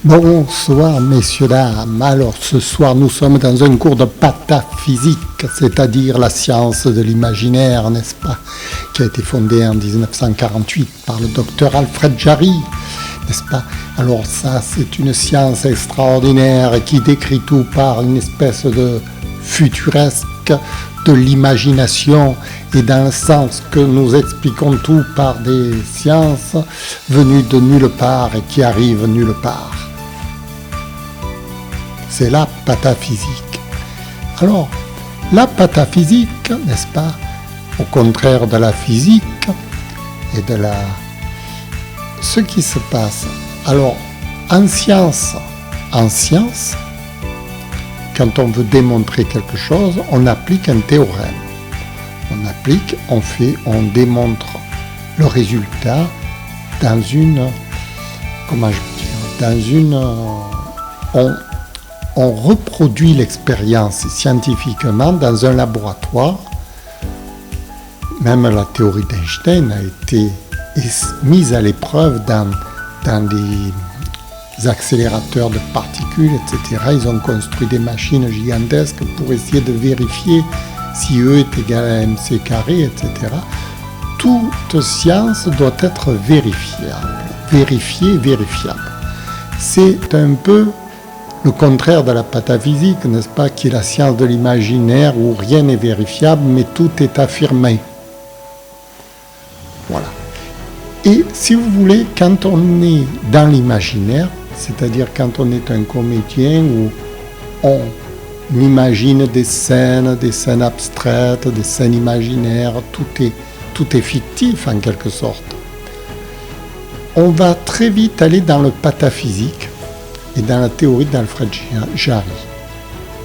Bonsoir messieurs, dames. Alors ce soir nous sommes dans un cours de pataphysique, c'est-à-dire la science de l'imaginaire, n'est-ce pas, qui a été fondée en 1948 par le docteur Alfred Jarry, n'est-ce pas. Alors ça c'est une science extraordinaire qui décrit tout par une espèce de futuresque de l'imagination et dans le sens que nous expliquons tout par des sciences venues de nulle part et qui arrivent nulle part. C'est la pataphysique. Alors, la pataphysique, n'est-ce pas, au contraire de la physique et de la... Ce qui se passe, alors, en science, quand on veut démontrer quelque chose, on applique un théorème. On démontre le résultat dans une... Comment je veux dire, on reproduit l'expérience scientifiquement dans un laboratoire. Même la théorie d'Einstein a été mise à l'épreuve dans les accélérateurs de particules, etc. Ils ont construit des machines gigantesques pour essayer de vérifier si E est égal à mc carré, etc. Toute science doit être vérifiable. C'est un peu le contraire de la pataphysique, n'est-ce pas, qui est la science de l'imaginaire où rien n'est vérifiable, mais tout est affirmé. Voilà. Et si vous voulez, quand on est dans l'imaginaire, c'est-à-dire quand on est un comédien où on imagine des scènes abstraites, des scènes imaginaires, tout est fictif en quelque sorte. On va très vite aller dans le pataphysique et dans la théorie d'Alfred Jarry.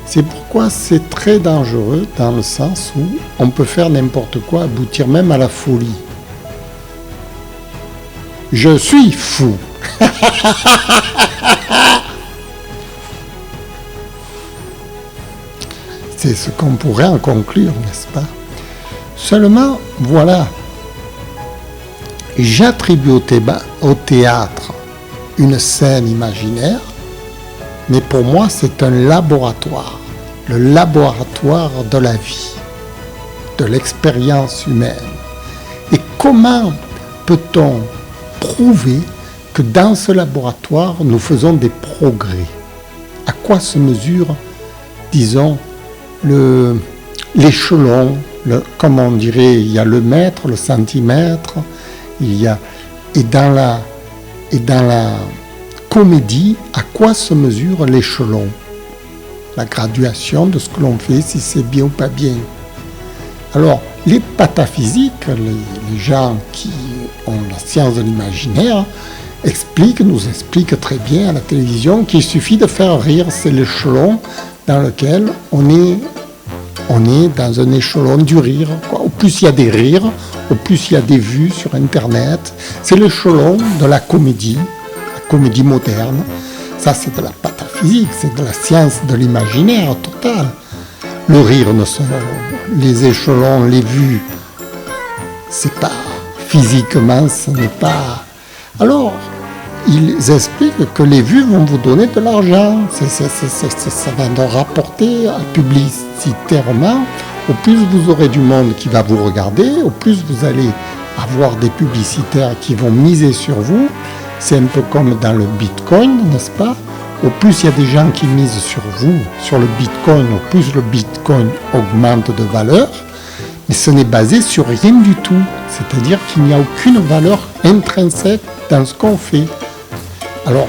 C'est pourquoi c'est très dangereux dans le sens où on peut faire n'importe quoi, aboutir même à la folie. Je suis fou. C'est ce qu'on pourrait en conclure, n'est-ce pas? Seulement, voilà, j'attribue au théâtre une scène imaginaire, mais pour moi c'est un laboratoire, le laboratoire de la vie, de l'expérience humaine. Et comment peut-on prouver que dans ce laboratoire nous faisons des progrès? À quoi se mesure, disons, l'échelon, comme on dirait, il y a le mètre, le centimètre, et dans la comédie, à quoi se mesure l'échelon? La graduation de ce que l'on fait, si c'est bien ou pas bien. Alors, les pataphysiques, les gens qui ont la science de l'imaginaire, nous expliquent très bien à la télévision qu'il suffit de faire rire, c'est l'échelon dans lequel on est dans un échelon du rire, quoi. Au plus il y a des rires, au plus il y a des vues sur Internet, c'est l'échelon de la comédie moderne. Ça, c'est de la pataphysique, c'est de la science de l'imaginaire total. Le rire, les échelons, les vues, c'est pas physiquement, ce n'est pas... Alors, ils expliquent que les vues vont vous donner de l'argent. Ça va nous rapporter publicitairement. Au plus vous aurez du monde qui va vous regarder, au plus vous allez avoir des publicitaires qui vont miser sur vous. C'est un peu comme dans le Bitcoin, n'est-ce pas? Au plus il y a des gens qui misent sur vous, sur le Bitcoin, au plus le Bitcoin augmente de valeur. Mais ce n'est basé sur rien du tout. C'est-à-dire qu'il n'y a aucune valeur intrinsèque dans ce qu'on fait. Alors,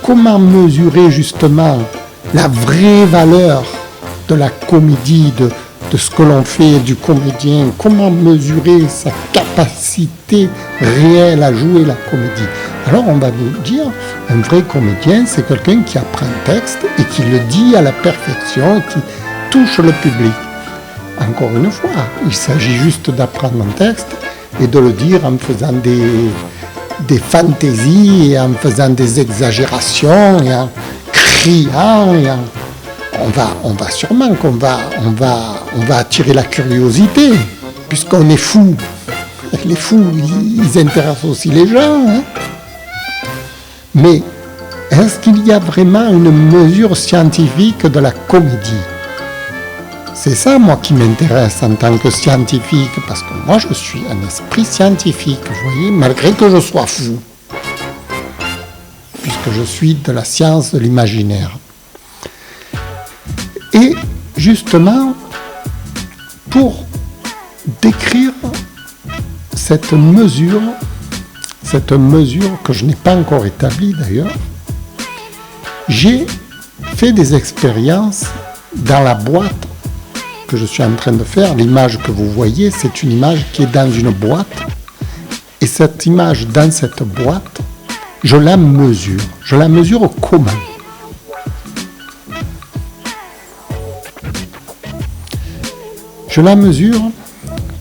comment mesurer justement la vraie valeur de la comédie, de ce que l'on fait du comédien? Comment mesurer sa capacité réelle à jouer la comédie? Alors, on va vous dire, un vrai comédien, c'est quelqu'un qui apprend un texte et qui le dit à la perfection, qui touche le public. Encore une fois, il s'agit juste d'apprendre un texte et de le dire en faisant des fantaisies et en faisant des exagérations et en criant et on va sûrement qu'on va attirer la curiosité puisqu'on est fou. Les fous, ils intéressent aussi les gens, hein. Mais est-ce qu'il y a vraiment une mesure scientifique de la comédie? C'est ça, moi, qui m'intéresse en tant que scientifique, parce que moi, je suis un esprit scientifique, vous voyez, malgré que je sois fou, puisque je suis de la science de l'imaginaire. Et justement, pour décrire cette mesure que je n'ai pas encore établie d'ailleurs, j'ai fait des expériences dans la boîte que je suis en train de faire. L'image que vous voyez, c'est une image qui est dans une boîte. Et cette image dans cette boîte, je la mesure. Je la mesure comment? Je la mesure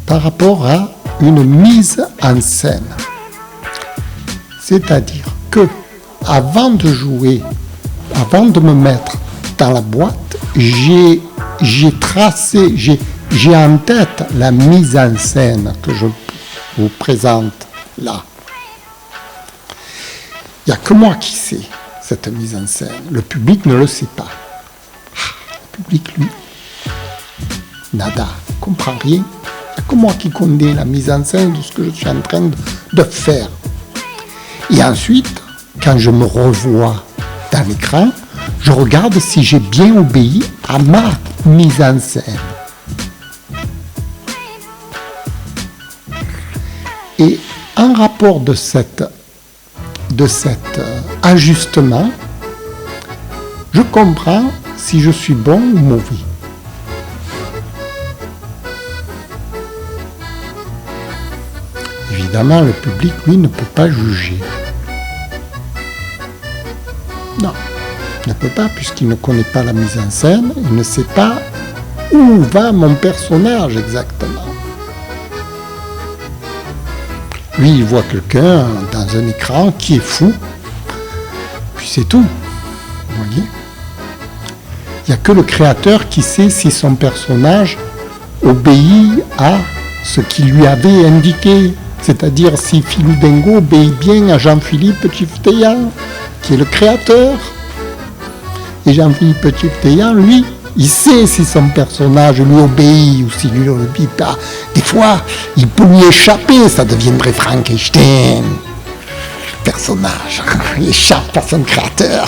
par rapport à une mise en scène. C'est-à-dire que avant de jouer, avant de me mettre dans la boîte, j'ai tracé, j'ai en tête la mise en scène que je vous présente là. Il n'y a que moi qui sais cette mise en scène. Le public ne le sait pas. Le public, lui, nada, ne comprend rien. Il n'y a que moi qui connais la mise en scène de ce que je suis en train de faire. Et ensuite, quand je me revois dans l'écran, je regarde si j'ai bien obéi à ma mise en scène. Et en rapport de cet ajustement, je comprends si je suis bon ou mauvais. Évidemment, le public, lui, ne peut pas juger. Non, il ne peut pas, puisqu'il ne connaît pas la mise en scène, il ne sait pas où va mon personnage exactement. Lui, il voit quelqu'un dans un écran qui est fou, puis c'est tout. Vous voyez ? Il n'y a que le créateur qui sait si son personnage obéit à ce qu'il lui avait indiqué. C'est-à-dire si Philou Dingo obéit bien à Jean-Philippe Tchifteyan, qui est le créateur. Et Jean-Philippe Tchifteyan, lui, il sait si son personnage lui obéit ou s'il lui obéit pas. Des fois, il peut lui échapper, ça deviendrait Frankenstein. Le personnage, il échappe à son créateur.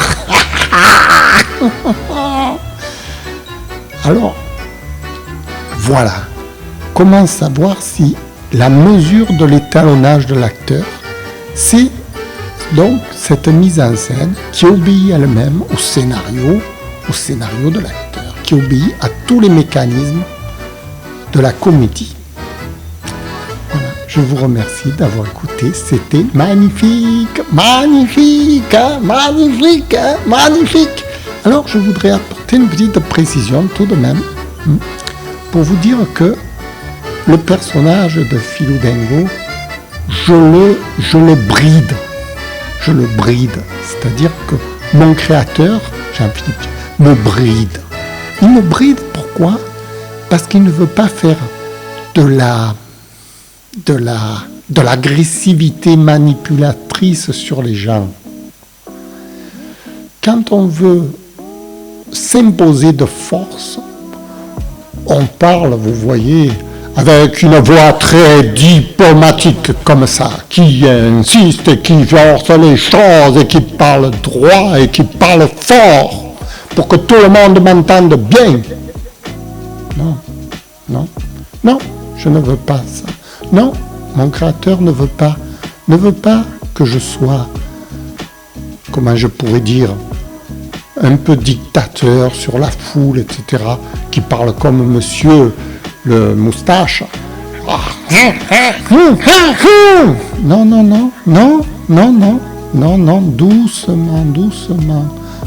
Alors, voilà. Comment savoir si la mesure de l'étalonnage de l'acteur, c'est donc cette mise en scène qui obéit elle-même au scénario de l'acteur, qui obéit à tous les mécanismes de la comédie. Voilà, je vous remercie d'avoir écouté, c'était magnifique, magnifique, magnifique, magnifique. Alors je voudrais apporter une petite précision tout de même, pour vous dire que le personnage de Philou Dingo, je le bride. Je le bride. C'est-à-dire que mon créateur, Jean-Philippe, me bride. Il me bride, pourquoi ? Parce qu'il ne veut pas faire de l'agressivité manipulatrice sur les gens. Quand on veut s'imposer de force, on parle, vous voyez, avec une voix très diplomatique comme ça, qui insiste et qui force les choses et qui parle droit et qui parle fort pour que tout le monde m'entende bien. Non, non, non, je ne veux pas ça. Non, mon créateur ne veut pas que je sois, comment je pourrais dire, un peu dictateur sur la foule, etc., qui parle comme monsieur le moustache. Non, non, non, non, non, non, non, non, doucement, doucement.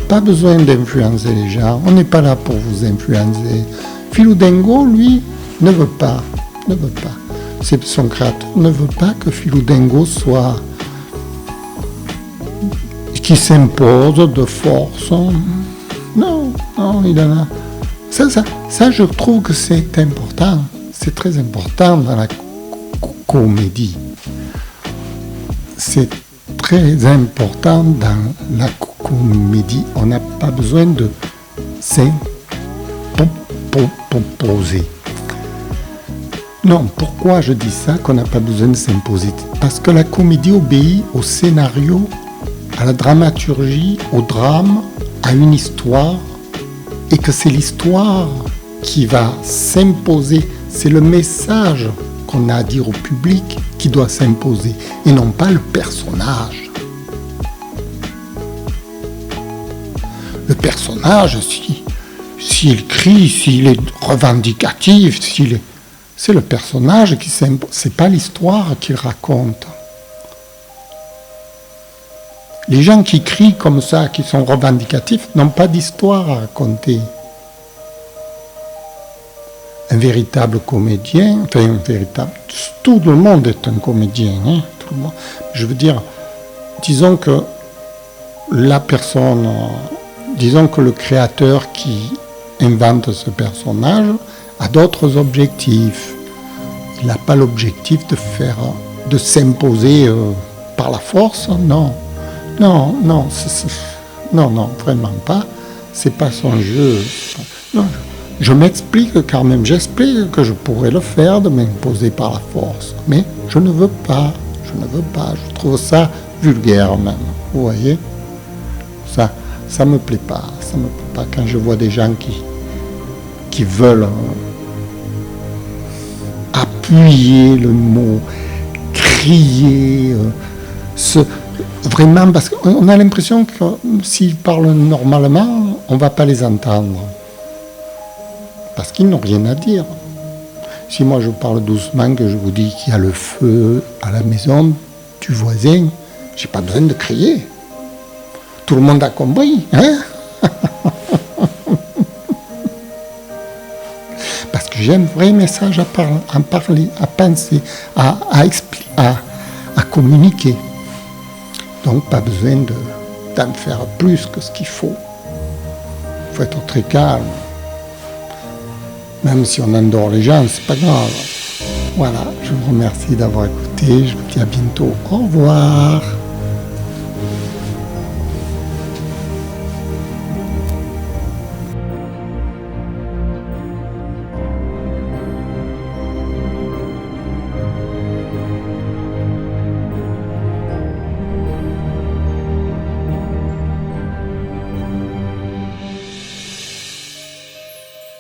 Pas besoin d'influencer les gens, on n'est pas là pour vous influencer. Philou Dingo, lui, ne veut pas. C'est son créateur ne veut pas que Philou Dingo soit... qui s'impose de force. Non, non, il en a... Ça, je trouve que c'est important. C'est très important dans la comédie. C'est très important dans la comédie, on n'a pas besoin de s'imposer. Non, pourquoi je dis ça, qu'on n'a pas besoin de s'imposer? Parce que la comédie obéit au scénario, à la dramaturgie, au drame, à une histoire, et que c'est l'histoire qui va s'imposer. C'est le message qu'on a à dire au public qui doit s'imposer, et non pas le personnage. Le personnage, s'il crie, s'il est revendicatif, c'est le personnage qui s'impose, c'est pas l'histoire qu'il raconte. Les gens qui crient comme ça, qui sont revendicatifs, n'ont pas d'histoire à raconter. Un véritable comédien, tout le monde est un comédien, hein, tout le monde. Je veux dire, disons que le créateur qui invente ce personnage a d'autres objectifs. Il n'a pas l'objectif de s'imposer par la force, non. Non, vraiment pas. C'est pas son jeu. Non, je m'explique quand même. J'explique que je pourrais le faire, de m'imposer par la force. Mais je ne veux pas. Je trouve ça vulgaire même. Vous voyez ? Ça me plaît pas. Ça me plaît pas quand je vois des gens qui veulent appuyer le mot, crier, vraiment, parce qu'on a l'impression que s'ils parlent normalement, on ne va pas les entendre. Parce qu'ils n'ont rien à dire. Si moi je parle doucement, que je vous dis qu'il y a le feu à la maison du voisin, j'ai pas besoin de crier. Tout le monde a compris, hein? Parce que j'ai un vrai message à parler, à penser, à expliquer, à communiquer. Donc pas besoin d'en faire plus que ce qu'il faut. Il faut être très calme. Même si on endort les gens, c'est pas grave. Voilà, je vous remercie d'avoir écouté. Je vous dis à bientôt. Au revoir.